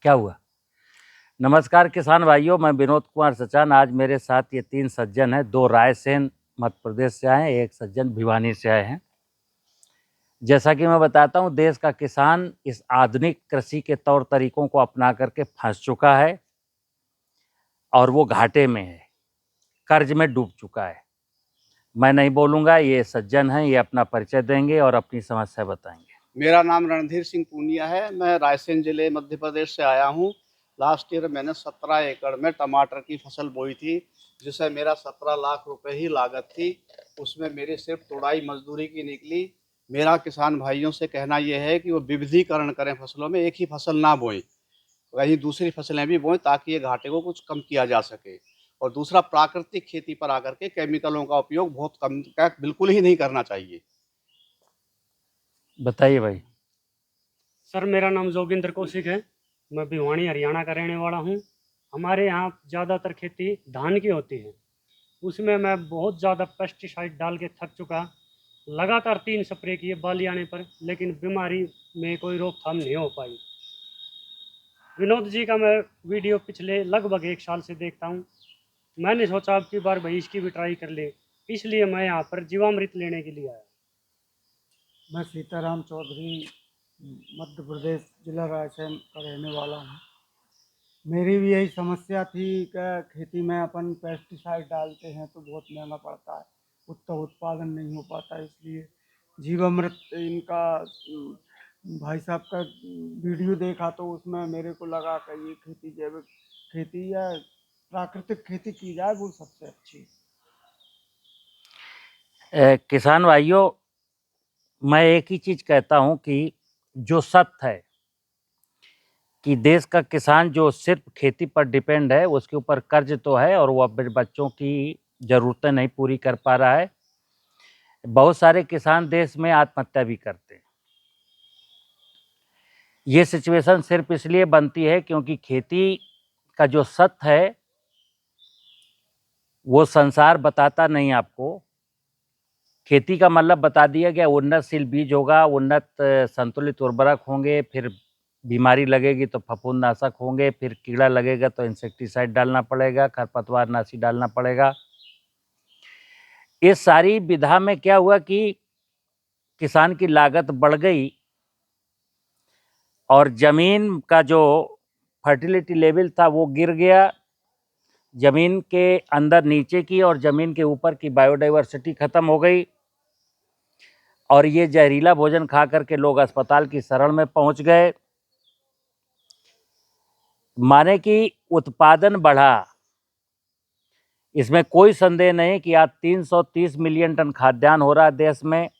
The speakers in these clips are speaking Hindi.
क्या हुआ? नमस्कार किसान भाइयों, मैं विनोद कुमार सचान। आज मेरे साथ ये 3 सज्जन हैं। 2 रायसेन मध्य प्रदेश से आए हैं, 1 सज्जन भिवानी से आए हैं। जैसा कि मैं बताता हूँ, देश का किसान इस आधुनिक कृषि के तौर तरीकों को अपना करके फंस चुका है और वो घाटे में है, कर्ज में डूब चुका है। मैं नहीं बोलूँगा, ये सज्जन हैं, ये अपना परिचय देंगे और अपनी समस्या बताएंगे। मेरा नाम रणधीर सिंह पूनिया है। मैं रायसेन जिले मध्य प्रदेश से आया हूँ। लास्ट ईयर मैंने 17 एकड़ में टमाटर की फसल बोई थी, जिससे मेरा 17 लाख रुपए ही लागत थी। उसमें मेरी सिर्फ तुड़ाई मजदूरी की निकली। मेरा किसान भाइयों से कहना यह है कि वो विविधीकरण करें फसलों में, एक ही फसल ना बोएं, कहीं दूसरी फसलें भी बोएं, ताकि ये घाटे को कुछ कम किया जा सके। और दूसरा, प्राकृतिक खेती पर आकर के केमिकलों का उपयोग बहुत कम, बिल्कुल ही नहीं करना चाहिए। बताइए भाई। सर, मेरा नाम जोगिंदर कौशिक है। मैं भिवानी हरियाणा का रहने वाला हूँ। हमारे यहाँ ज़्यादातर खेती धान की होती है। उसमें मैं बहुत ज़्यादा पेस्टिसाइड डाल के थक चुका। लगातार 3 स्प्रे किए बाली आने पर, लेकिन बीमारी में कोई रोकथाम नहीं हो पाई। विनोद जी का मैं वीडियो पिछले लगभग 1 साल से देखता हूँ। मैंने सोचा अब की बार भाई इसकी भी ट्राई कर ले, इसलिए मैं यहाँ पर जीवामृत लेने के लिए आया। मैं सीताराम चौधरी मध्य प्रदेश जिला रायसेन का रहने वाला हूँ। मेरी भी यही समस्या थी कि खेती में अपन पेस्टिसाइड डालते हैं तो बहुत महंगा पड़ता है, उतना उत्पादन नहीं हो पाता। इसलिए जीवामृत इनका भाई साहब का वीडियो देखा तो उसमें मेरे को लगा कि ये खेती, जैविक खेती या प्राकृतिक खेती की जाए, वो सबसे अच्छी। किसान भाइयों, मैं एक ही चीज़ कहता हूँ कि जो सत्य है कि देश का किसान जो सिर्फ खेती पर डिपेंड है, उसके ऊपर कर्ज तो है और वो अपने बच्चों की ज़रूरतें नहीं पूरी कर पा रहा है। बहुत सारे किसान देश में आत्महत्या भी करते हैं। ये सिचुएशन सिर्फ इसलिए बनती है क्योंकि खेती का जो सत्य है वो संसार बताता नहीं आपको। खेती का मतलब बता दिया गया, उन्नतशील बीज होगा, उन्नत संतुलित उर्वरक होंगे, फिर बीमारी लगेगी तो फफूंदनाशक होंगे, फिर कीड़ा लगेगा तो इंसेक्टिसाइड डालना पड़ेगा, खरपतवारनाशी डालना पड़ेगा। इस सारी विधा में क्या हुआ कि किसान की लागत बढ़ गई और ज़मीन का जो फर्टिलिटी लेवल था वो गिर गया। ज़मीन के अंदर नीचे की और ज़मीन के ऊपर की बायोडाइवर्सिटी ख़त्म हो गई और ये जहरीला भोजन खा करके लोग अस्पताल की शरण में पहुंच गए। माने कि उत्पादन बढ़ा, इसमें कोई संदेह नहीं कि आज 330 मिलियन टन खाद्यान्न हो रहा है देश में,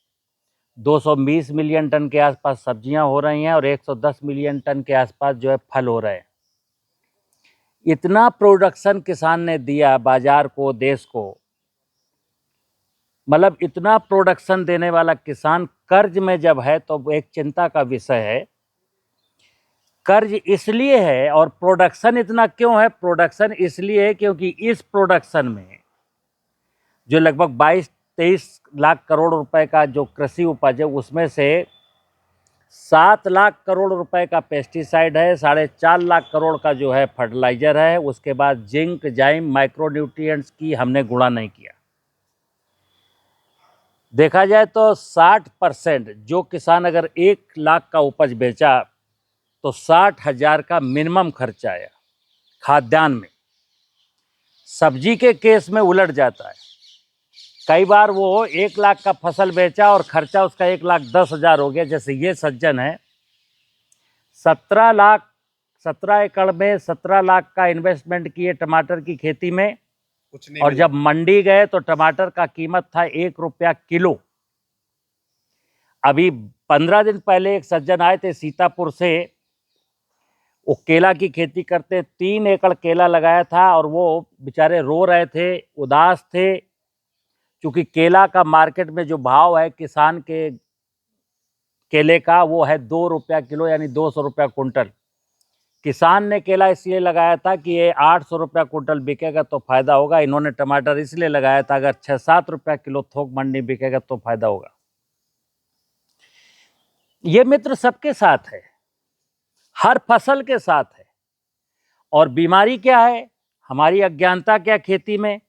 220 मिलियन टन के आसपास सब्जियां हो रही हैं और 110 मिलियन टन के आसपास जो है फल हो रहे हैं। इतना प्रोडक्शन किसान ने दिया बाजार को, देश को, मतलब इतना प्रोडक्शन देने वाला किसान कर्ज में जब है तो एक चिंता का विषय है। कर्ज इसलिए है और प्रोडक्शन इतना क्यों है? प्रोडक्शन इसलिए है क्योंकि इस प्रोडक्शन में जो लगभग 22-23 लाख करोड़ रुपए का जो कृषि उपज है, उसमें से 7 लाख करोड़ रुपए का पेस्टिसाइड है, 4.5 लाख करोड़ का जो है फर्टिलाइजर है, उसके बाद जिंक, जाइम, माइक्रोन्यूट्रिएंट्स की हमने गुणा नहीं किया। देखा जाए तो 60% जो किसान अगर 1 लाख का उपज बेचा तो 60,000 का मिनिमम खर्चा आया खाद्यान्न में। सब्जी के केस में उलट जाता है, कई बार वो 1 लाख का फसल बेचा और खर्चा उसका 1,10,000 हो गया। जैसे ये सज्जन है, 17 एकड़ में 17 लाख का इन्वेस्टमेंट किए टमाटर की खेती में, कुछ नहीं और मिला। जब मंडी गए तो टमाटर का कीमत था 1 रुपया किलो। अभी 15 दिन पहले एक सज्जन आए थे सीतापुर से, वो केला की खेती करते, 3 एकड़ केला लगाया था और वो बेचारे रो रहे थे, उदास थे, क्योंकि केला का मार्केट में जो भाव है किसान के केले का वो है 2 रुपया किलो, यानी 200 रुपया कुंटल। किसान ने केला इसलिए लगाया था कि ये 800 रुपया कुंटल बिकेगा तो फायदा होगा। इन्होंने टमाटर इसलिए लगाया था अगर 6-7 रुपया किलो थोक मंडी बिकेगा तो फायदा होगा। ये मित्र सबके साथ है, हर फसल के साथ है। और बीमारी क्या है, हमारी अज्ञानता क्या खेती में।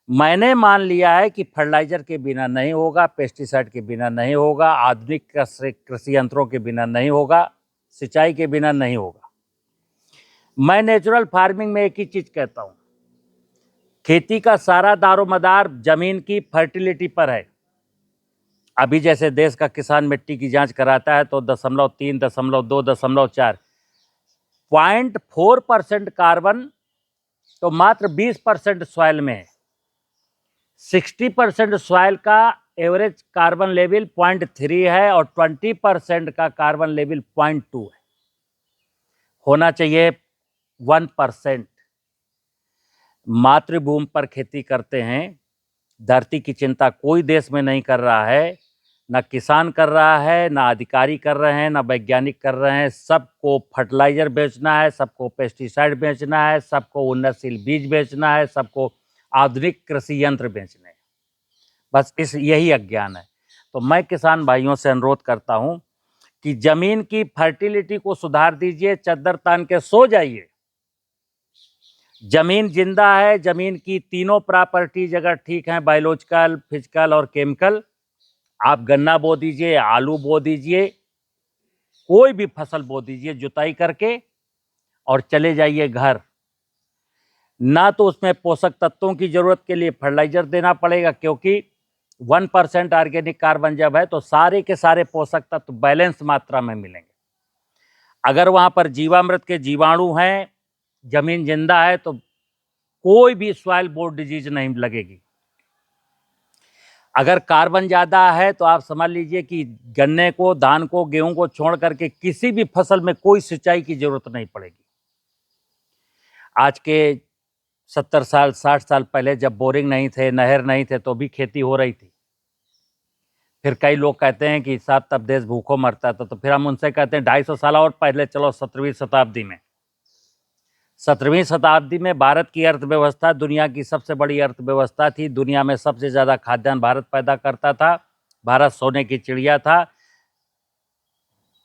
मैंने मान लिया है कि फर्टिलाइजर के बिना नहीं होगा, पेस्टिसाइड के बिना नहीं होगा, आधुनिक कृषि यंत्रों के बिना नहीं होगा, सिंचाई के बिना नहीं होगा। मैं नेचुरल फार्मिंग में एक ही चीज कहता हूं, खेती का सारा दारोमदार जमीन की फर्टिलिटी पर है। अभी जैसे देश का किसान मिट्टी की जांच कराता है तो 0.3, 0.2, 0.4, 0.4% कार्बन तो मात्र 20% सॉइल में है। 60% सॉइल का एवरेज कार्बन लेवल 0.3 है और 20% का कार्बन लेवल 0.2 है। होना चाहिए 1%। मातृभूमि पर खेती करते हैं, धरती की चिंता कोई देश में नहीं कर रहा है, ना किसान कर रहा है, ना अधिकारी कर रहे हैं, ना वैज्ञानिक कर रहे हैं। सबको फर्टिलाइजर बेचना है, सबको पेस्टिसाइड बेचना है, सबको उन्नतशील बीज बेचना है, सबको आधुनिक कृषि यंत्र बेचने हैं। बस यही अज्ञान है। तो मैं किसान भाइयों से अनुरोध करता हूं कि जमीन की फर्टिलिटी को सुधार दीजिए, चद्दर तान के सो जाइए। जमीन जिंदा है, जमीन की तीनों प्रॉपर्टीज अगर ठीक हैं, बायोलॉजिकल, फिजिकल और केमिकल, आप गन्ना बो दीजिए, आलू बो दीजिए, कोई भी फसल बो दीजिए जुताई करके और चले जाइए घर। ना तो उसमें पोषक तत्वों की जरूरत के लिए फर्टिलाइजर देना पड़ेगा, क्योंकि 1% ऑर्गेनिक कार्बन जब है तो सारे के सारे पोषक तत्व बैलेंस मात्रा में मिलेंगे। अगर वहां पर जीवामृत के जीवाणु हैं, जमीन जिंदा है, तो कोई भी सॉइल बोर्ड डिजीज नहीं लगेगी। अगर कार्बन ज्यादा है तो आप समझ लीजिए कि गन्ने को, धान को, गेहूं को छोड़ करके किसी भी फसल में कोई सिंचाई की जरूरत नहीं पड़ेगी। आज के 70 साल 60 साल पहले जब बोरिंग नहीं थे, नहर नहीं थे, तो भी खेती हो रही थी। फिर कई लोग कहते हैं कि साहब तब देश भूखों मरता था, तो फिर हम उनसे कहते हैं 250 साल और पहले चलो, 17वीं शताब्दी में। 17वीं शताब्दी में भारत की अर्थव्यवस्था दुनिया की सबसे बड़ी अर्थव्यवस्था थी। दुनिया में सबसे ज्यादा खाद्यान्न भारत पैदा करता था। भारत सोने की चिड़िया था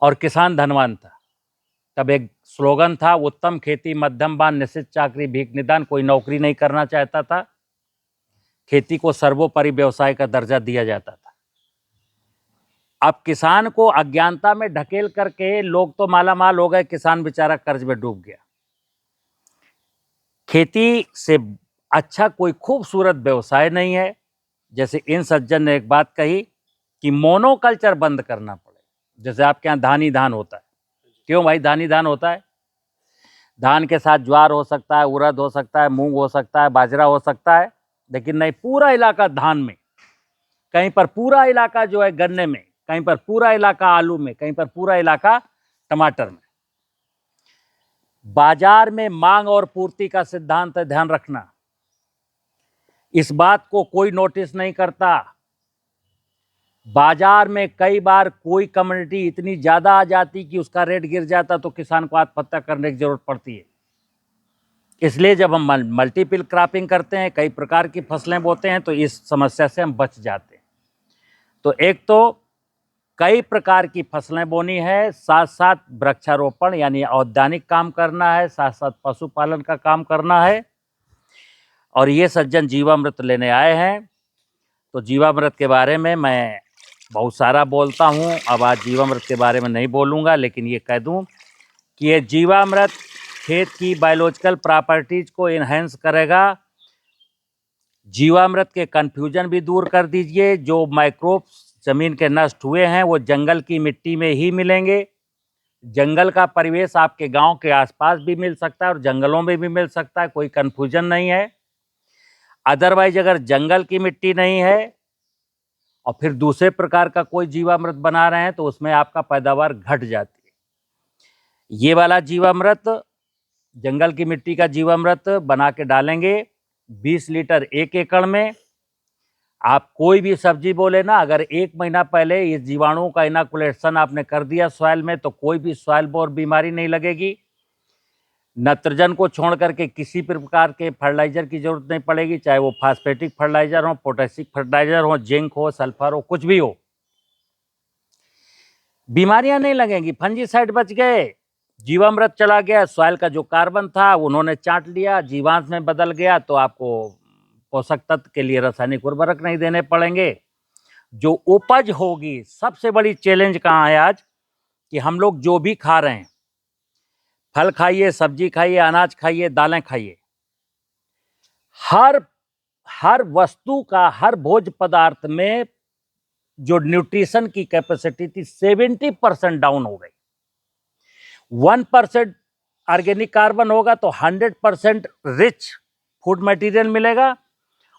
और किसान धनवान था। तब एक स्लोगन था, उत्तम खेती मध्यम बान निश्चित चाकरी भीख निदान। कोई नौकरी नहीं करना चाहता था, खेती को सर्वोपरि व्यवसाय का दर्जा दिया जाता था। अब किसान को अज्ञानता में ढकेल करके लोग तो मालामाल हो गए, किसान बेचारा कर्ज में डूब गया। खेती से अच्छा कोई खूबसूरत व्यवसाय नहीं है। जैसे इन सज्जन ने एक बात कही कि मोनोकल्चर बंद करना पड़े। जैसे आपके यहाँ धान ही धान होता है, क्यों भाई धान ही धान होता है? धान के साथ ज्वार हो सकता है, उड़द हो सकता है, मूंग हो सकता है, बाजरा हो सकता है, लेकिन नहीं, पूरा इलाका धान में, कहीं पर पूरा इलाका जो है गन्ने में, कहीं पर पूरा इलाका आलू में, कहीं पर पूरा इलाका टमाटर में। बाजार में मांग और पूर्ति का सिद्धांत है, ध्यान रखना। इस बात को कोई नोटिस नहीं करता। बाजार में कई बार कोई कम्युनिटी इतनी ज्यादा आ जाती कि उसका रेट गिर जाता तो किसान को आत्महत्या करने की जरूरत पड़ती है। इसलिए जब हम मल्टीपल क्रॉपिंग करते हैं, कई प्रकार की फसलें बोते हैं, तो इस समस्या से हम बच जाते हैं। तो एक तो कई प्रकार की फसलें बोनी है, साथ साथ वृक्षारोपण यानी औद्यानिक काम करना है, साथ साथ पशुपालन का काम करना है। और ये सज्जन जीवामृत लेने आए हैं, तो जीवामृत के बारे में मैं बहुत सारा बोलता हूँ। अब आज जीवामृत के बारे में नहीं बोलूँगा, लेकिन ये कह दूँ कि ये जीवामृत खेत की बायोलॉजिकल प्रॉपर्टीज को इन्हेंस करेगा। जीवामृत के कन्फ्यूजन भी दूर कर दीजिए। जो माइक्रोब्स जमीन के नष्ट हुए हैं वो जंगल की मिट्टी में ही मिलेंगे। जंगल का परिवेश आपके गांव के आसपास भी मिल सकता है और जंगलों में भी मिल सकता है, कोई कन्फ्यूजन नहीं है। अदरवाइज अगर जंगल की मिट्टी नहीं है और फिर दूसरे प्रकार का कोई जीवामृत बना रहे हैं तो उसमें आपका पैदावार घट जाती है। ये वाला जीवामृत, जंगल की मिट्टी का जीवामृत बना के डालेंगे 20 लीटर 1 एकड़ में। आप कोई भी सब्जी बोले ना, अगर 1 महीना पहले इस जीवाणुओं का इनोकुलेशन आपने कर दिया सॉइल में, तो कोई भी सॉइल बोर बीमारी नहीं लगेगी। नाइट्रोजन को छोड़ करके किसी प्रकार के फर्टिलाइजर की जरूरत नहीं पड़ेगी, चाहे वो फास्फेटिक फर्टिलाइजर हो, पोटेशिक फर्टिलाइजर हो, जिंक हो, सल्फर हो, कुछ भी हो। बीमारियां नहीं लगेंगी, फंजीसाइड बच गए। जीवामृत चला गया, सॉइल का जो कार्बन था उन्होंने चाट लिया, जीवांश में बदल गया, तो आपको पोषक तत्व के लिए रासायनिक उर्वरक नहीं देने पड़ेंगे। जो उपज होगी, सबसे बड़ी चैलेंज कहाँ है आज कि हम लोग जो भी खा रहे हैं, फल खाइए, सब्जी खाइए, अनाज खाइए, दालें खाइए, हर वस्तु का, हर भोज्य पदार्थ में जो न्यूट्रिशन की कैपेसिटी थी 70% डाउन हो गई। 1% ऑर्गेनिक कार्बन होगा तो 100% रिच फूड मटेरियल मिलेगा,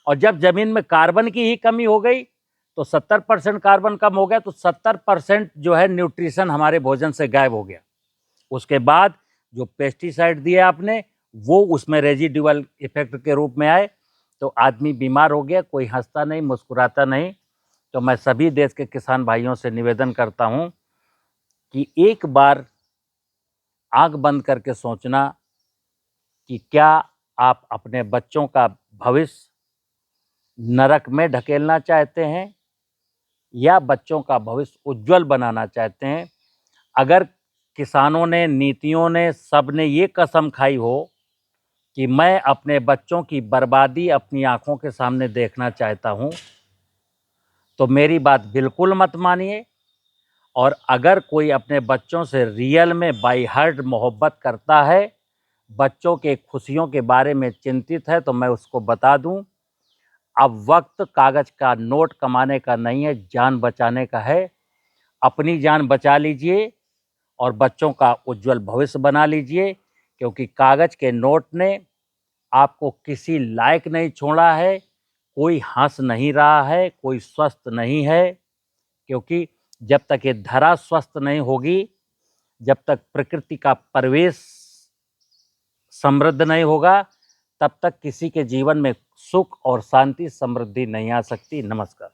और जब जमीन में कार्बन की ही कमी हो गई तो 70% कार्बन कम हो गया, तो 70% जो है न्यूट्रिशन हमारे भोजन से गायब हो गया। उसके बाद जो पेस्टिसाइड दिए आपने वो उसमें रेजिडुअल इफेक्ट के रूप में आए, तो आदमी बीमार हो गया, कोई हंसता नहीं, मुस्कुराता नहीं। तो मैं सभी देश के किसान भाइयों से निवेदन करता हूं कि एक बार आंख बंद करके सोचना कि क्या आप अपने बच्चों का भविष्य नरक में ढकेलना चाहते हैं या बच्चों का भविष्य उज्जवल बनाना चाहते हैं। अगर किसानों ने, नीतियों ने, सब ने ये कसम खाई हो कि मैं अपने बच्चों की बर्बादी अपनी आंखों के सामने देखना चाहता हूं, तो मेरी बात बिल्कुल मत मानिए। और अगर कोई अपने बच्चों से रियल में बाई हार्ट मोहब्बत करता है, बच्चों के खुशियों के बारे में चिंतित है, तो मैं उसको बता दूं, अब वक्त कागज का नोट कमाने का नहीं है, जान बचाने का है। अपनी जान बचा लीजिए और बच्चों का उज्जवल भविष्य बना लीजिए, क्योंकि कागज के नोट ने आपको किसी लायक नहीं छोड़ा है, कोई हंस नहीं रहा है, कोई स्वस्थ नहीं है। क्योंकि जब तक ये धरा स्वस्थ नहीं होगी, जब तक प्रकृति का परिवेश समृद्ध नहीं होगा, तब तक किसी के जीवन में सुख और शांति, समृद्धि नहीं आ सकती। नमस्कार।